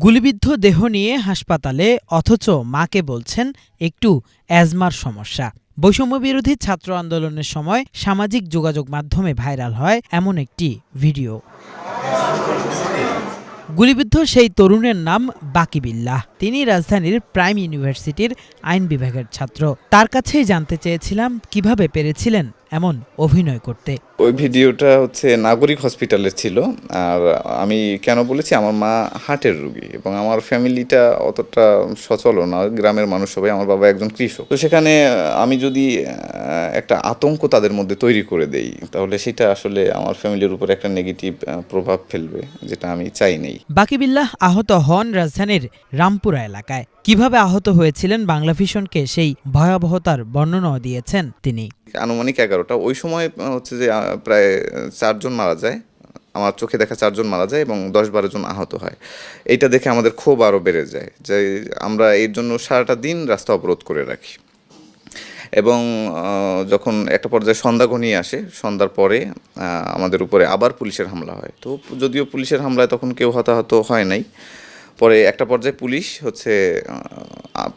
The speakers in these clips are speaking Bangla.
গুলিবিদ্ধ দেহ নিয়ে হাসপাতালে, অথচ মাকে বলছেন একটু অ্যাজমার সমস্যা। বৈষম্যবিরোধী ছাত্র আন্দোলনের সময় সামাজিক যোগাযোগ মাধ্যমে ভাইরাল হয় এমন একটি ভিডিও। গুলিবিদ্ধ সেই তরুণের নাম বাকি বিল্লাহ। তিনি রাজধানীর প্রাইম ইউনিভার্সিটির আইন বিভাগের ছাত্র। তার কাছেই জানতে চেয়েছিলাম কিভাবে পেরেছিলেন এমন অভিনয় করতে। ওই ভিডিওটা নাগরিক হসপিটালের ছিল। আর আমি কেন বলেছি, আমার মা হার্টের রোগী এবং আমার ফ্যামিলিটা অতটা সচল না, গ্রামের মানুষ সবাই। আমার বাবা একজন কৃষক। তো সেখানে আমি যদি একটা আতঙ্ক তাদের মধ্যে তৈরি করে দেই, তাহলে সেটা আসলে আমার ফ্যামিলির উপর একটা নেগেটিভ প্রভাব ফেলবে, যেটা আমি চাই নাই। বাকি বিল্লাহ আহত হন রাজধানীর রামপুরা এলাকায়। কিভাবে আহত হয়েছিলেন বাংলাভিশনকে সেই ভয়াবহতার বর্ণনাও দিয়েছেন তিনি। আনুমানিক 11টা। ওই সময় যে প্রায় 4 জন মারা যায়, আমার চোখে দেখা 4 জন মারা যায় এবং 10-12 জন আহত হয়। এইটা দেখে আমাদের ক্ষোভ আরও বেড়ে যায় যে আমরা এর জন্য সারাটা দিন রাস্তা অবরোধ করে রাখি। এবং যখন একটা পর্যায়ে সন্ধ্যা ঘনিয়ে আসে, সন্ধ্যার পরে আমাদের উপরে আবার পুলিশের হামলা হয়। তো যদিও পুলিশের হামলায় তখন কেউ হতাহত হয় নাই। পরে একটা পর্যায়ে পুলিশ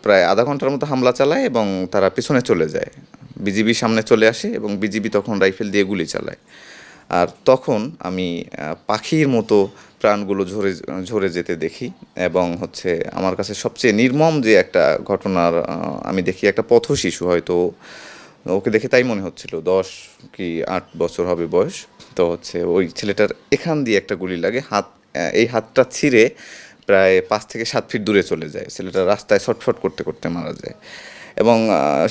প্রায় আধা ঘন্টার মতো হামলা চালায় এবং তারা পিছনে চলে যায়। বিজিবি সামনে চলে আসে এবং বিজিবি তখন রাইফেল দিয়ে গুলি চালায়। আর তখন আমি পাখির মতো প্রাণগুলো ঝরে যেতে দেখি এবং আমার কাছে সবচেয়ে নির্মম যে একটা ঘটনার আমি দেখি, একটা পথ শিশু, হয়তো ওকে দেখে তাই মনে হচ্ছিল 10 কি 8 বছর হবে বয়স। তো ওই ছেলেটার এখান দিয়ে একটা গুলি লাগে, এই হাতটা ছিঁড়ে প্রায় 5 থেকে 7 ফিট দূরে চলে যায়। ছেলেটা রাস্তায় ছটফট করতে করতে মারা যায়। এবং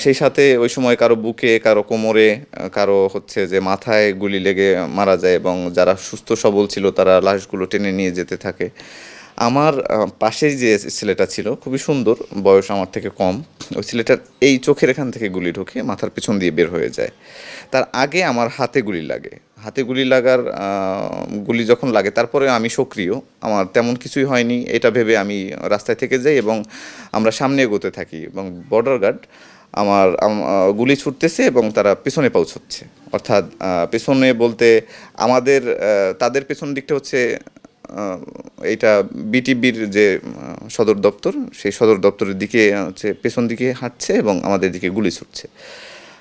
সেই সাথে ওই সময় কারো বুকে, কারো কোমরে, কারো যে মাথায় গুলি লেগে মারা যায় এবং যারা সুস্থ সবল ছিল তারা লাশগুলো টেনে নিয়ে যেতে থাকে। আমার পাশেই যে ছেলেটা ছিল, খুবই সুন্দর, বয়স আমার থেকে কম, ওই ছেলেটার এই চোখের এখান থেকে গুলি ঢোকে, মাথার পেছন দিয়ে বের হয়ে যায়। তার আগে আমার হাতে গুলি লাগে। হাতে গুলি লাগার গুলি যখন লাগে, তারপরে আমি সক্রিয়, আমার তেমন কিছুই হয়নি এটা ভেবে আমি রাস্তায় থেকে যাই এবং আমরা সামনে এগোতে থাকি এবং বর্ডার গার্ড আমার গুলি ছুটতেছে এবং তারা পেছনে পৌঁছচ্ছে। অর্থাৎ পেছনে বলতে তাদের পেছন দিকটা এইটা বিটিবির যে সদর দপ্তর, সেই সদর দপ্তরের দিকে পেছন দিকে হাঁটছে এবং আমাদের দিকে গুলি ছুটছে,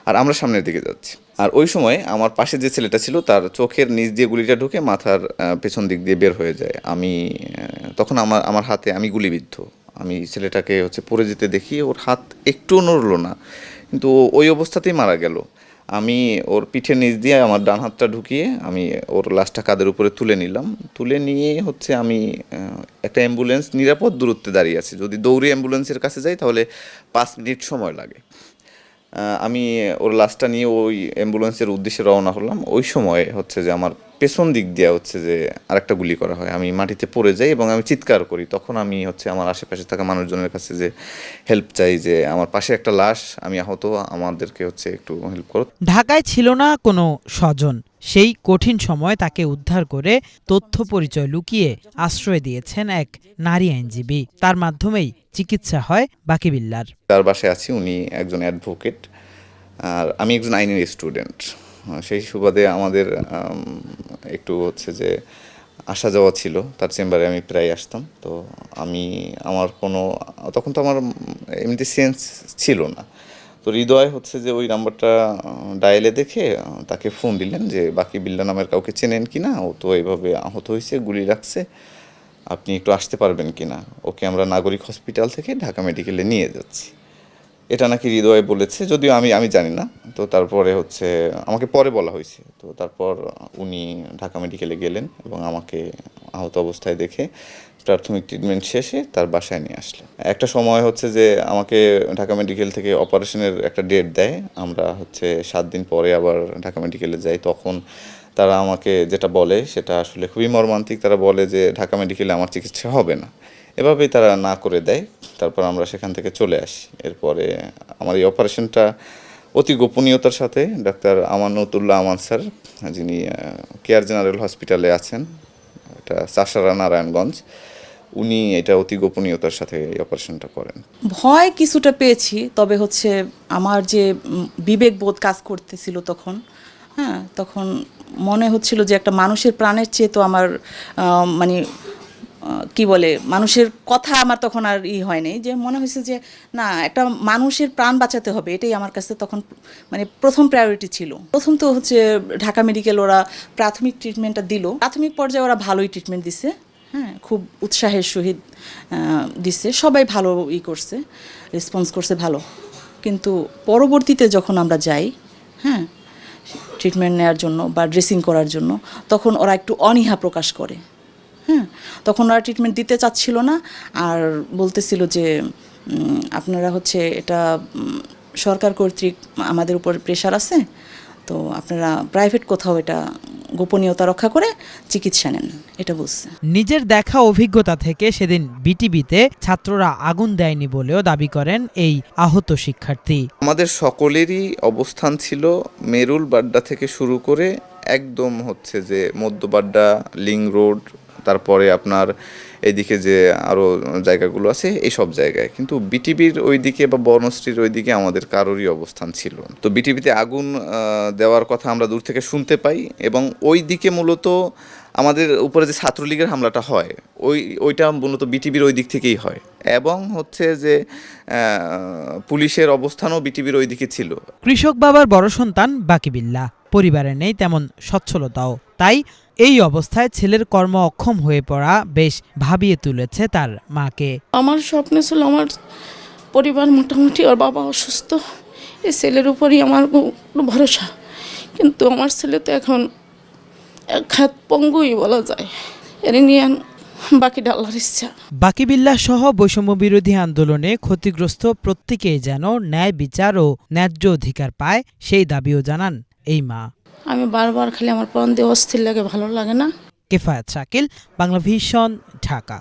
আর আমরা সামনের দিকে যাচ্ছি। আর ওই সময় আমার পাশে যে ছেলেটা ছিল, তার চোখের নিচ দিয়ে গুলিটা ঢুকে মাথার পেছন দিক দিয়ে বের হয়ে যায়। তখন আমার হাতে আমি গুলিবিদ্ধ। আমি ছেলেটাকে পড়ে যেতে দেখি, ওর হাত একটুও নড়লো না, কিন্তু ওই অবস্থাতেই মারা গেল। আমি ওর পিঠের নিচ দিয়ে আমার ডান হাতটা ঢুকিয়ে আমি ওর লাশটা কাঁধের উপরে তুলে নিলাম। তুলে নিয়ে আমি একটা অ্যাম্বুলেন্স নিরাপদ দূরত্বে দাঁড়িয়ে আছে। যদি দৌড়ে অ্যাম্বুলেন্সের কাছে যাই তাহলে 5 মিনিট সময় লাগে। আমি ওর লাশটা নিয়ে ওই অ্যাম্বুলেন্সের উদ্দেশ্যে রওনা হলাম। ওই সময় যে আমার পেছন দিক দিয়ে যে আরেকটা গুলি করা হয়। আমি মাটিতে পড়ে যাই এবং আমি চিৎকার করি। তখন আমি আমার আশেপাশে থাকা মানুষজনের কাছে যে হেল্প চাই, যে আমার পাশে একটা লাশ, আমি আহত, আমাদেরকে একটু হেল্প করো। ঢাকায় ছিল না কোনো স্বজন। সেই কঠিন সময় তাকে উদ্ধার করে তথ্য পরিচয় লুকিয়ে আশ্রয় দিয়েছেন এক নারী আইনজীবী। তার মাধ্যমেই চিকিৎসা হয় বাকি বিল্লার। তার বাসায় আছি, উনি একজন অ্যাডভোকেট আর আমি একজন আইনের স্টুডেন্ট। সেই সুবাদে আমাদের একটু যে আসা যাওয়া ছিল, তার চেম্বারে আমি প্রায় আসতাম। তো তখন তো আমার এমনিতে সেন্স ছিল না। তো হৃদয় যে ওই নাম্বারটা ডায়ালে দেখে তাকে ফোন দিলেন যে বাকি বিল্লা নামের কাউকে চেনেন কি না, ও তো এইভাবে আহত হয়েছে, গুলি লাগছে, আপনি একটু আসতে পারবেন কি না, ওকে আমরা নাগরিক হসপিটাল থেকে ঢাকা মেডিকেলে নিয়ে যাচ্ছি। এটা নাকি হৃদয় বলেছে, যদিও আমি জানি না। তো তারপরে আমাকে পরে বলা হয়েছে। তো তারপর উনি ঢাকা মেডিকেলে গেলেন এবং আমাকে আহত অবস্থায় দেখে প্রাথমিক ট্রিটমেন্ট শেষে তার বাসায় নিয়ে আসলেন। একটা সময় যে আমাকে ঢাকা মেডিকেল থেকে অপারেশনের একটা ডেট দেয়। আমরা 7 দিন পরে আবার ঢাকা মেডিকেলে যাই। তখন তারা আমাকে যেটা বলে সেটা আসলে খুবই মর্মান্তিক। তারা বলে যে ঢাকা মেডিকেলে আমার চিকিৎসা হবে না। এভাবেই তারা না করে দেয়। তারপর আমরা সেখান থেকে চলে আসি। এরপরে আমার এই অপারেশনটা অতি গোপনীয়তার সাথে ডাক্তার আমানুতুল্লাহ আমান স্যার, যিনি কেয়ার জেনারেল হসপিটালে আছেন, এটা চাষারা নারায়ণগঞ্জ, উনি এটা অতি গোপনীয়তার সাথে এই অপারেশনটা করেন। ভয় কিছুটা পেয়েছি, তবে আমার যে বিবেকবোধ কাজ করতেছিল তখন, তখন মনে হচ্ছিল যে একটা মানুষের প্রাণের চেয়ে তো আমার মানে কি বলে মানুষের কথা আমার তখন আর হয়নি, যে মনে হয়েছে যে না, একটা মানুষের প্রাণ বাঁচাতে হবে, এটাই আমার কাছে তখন মানে প্রথম প্রায়োরিটি ছিল। প্রথম তো হচ্ছে ঢাকা মেডিকেল ওরা প্রাথমিক ট্রিটমেন্টটা দিল, প্রাথমিক পর্যায়ে ওরা ভালোই ট্রিটমেন্ট দিছে, হ্যাঁ, খুব উৎসাহের সহিত দিচ্ছে, সবাই ভালো করছে, রেসপন্স করছে ভালো। কিন্তু পরবর্তীতে যখন আমরা যাই, হ্যাঁ, ট্রিটমেন্ট নেওয়ার জন্য বা ড্রেসিং করার জন্য, তখন ওরা একটু অনীহা প্রকাশ করে, হ্যাঁ, তখন ওরা ট্রিটমেন্ট দিতে চাচ্ছিল না, আর বলতেছিল যে আপনারা হচ্ছে এটা সরকার কর্তৃক আমাদের উপর প্রেশার আছে, তো আপনারা প্রাইভেট কোথাও এটা গোপনীয়তা রক্ষা করে চিকিৎসা নেন, এটা বলছে। নিজের দেখা অভিজ্ঞতা থেকে সেদিন বিটিবিতে ছাত্ররা আগুন দেয়নি বলেও দাবি করেন এই আহত শিক্ষার্থী। আমাদের সকলেরই অবস্থান ছিল মেরুল বাড্ডা থেকে শুরু করে একদম হচ্ছে যে মধ্যবাড্ডা, লিং রোড, তারপরে আপনার এইদিকে যে আরও জায়গাগুলো আছে এই সব জায়গায়, কিন্তু বিটিবির ওইদিকে বা বর্ণশ্রীর ওইদিকে আমাদের কারোরই অবস্থান ছিল। তো বিটিবিতে আগুন দেওয়ার কথা আমরা দূর থেকে শুনতে পাই, এবং ওই দিকে মূলত আমাদের উপরে যে ছাত্রলীগের হামলাটা হয় ওইটা মূলত বিটিবির ওই দিক থেকেই হয়, এবং হচ্ছে যে পুলিশের অবস্থানও বিটিবির ওই দিকে ছিল। কৃষক বাবার বড় সন্তান বাকিবিল্লাহ, পরিবারে নেই তেমন সচ্ছলতাও, তাই এই অবস্থায় ছেলের কর্ম অক্ষম হয়ে পড়া বেশ ভাবিয়ে তুলেছে তার মাকে। আমার স্বপ্ন ছিল আমার পরিবার মোটামুটি, ওর বাবা অসুস্থ, এই ছেলের উপরই আমার ভরসা, কিন্তু আমার ছেলে তো এখন এক হাত পঙ্গুই বলা যায়, এর নিয়ে বাকিটা আল্লাহর ইচ্ছা। বাকিবিল্লাহ সহ বৈষম্য বিরোধী আন্দোলনে ক্ষতিগ্রস্ত প্রত্যেকেই যেন ন্যায় বিচার ও ন্যায্য অধিকার পায়, সেই দাবিও জানান এই মা। আমি বারবার খালি আমার প্রাণ দিয়ে অস্থির লাগে, ভালো লাগে না। কেফায়েত শাকিল, বাংলা ভিশন, ঢাকা।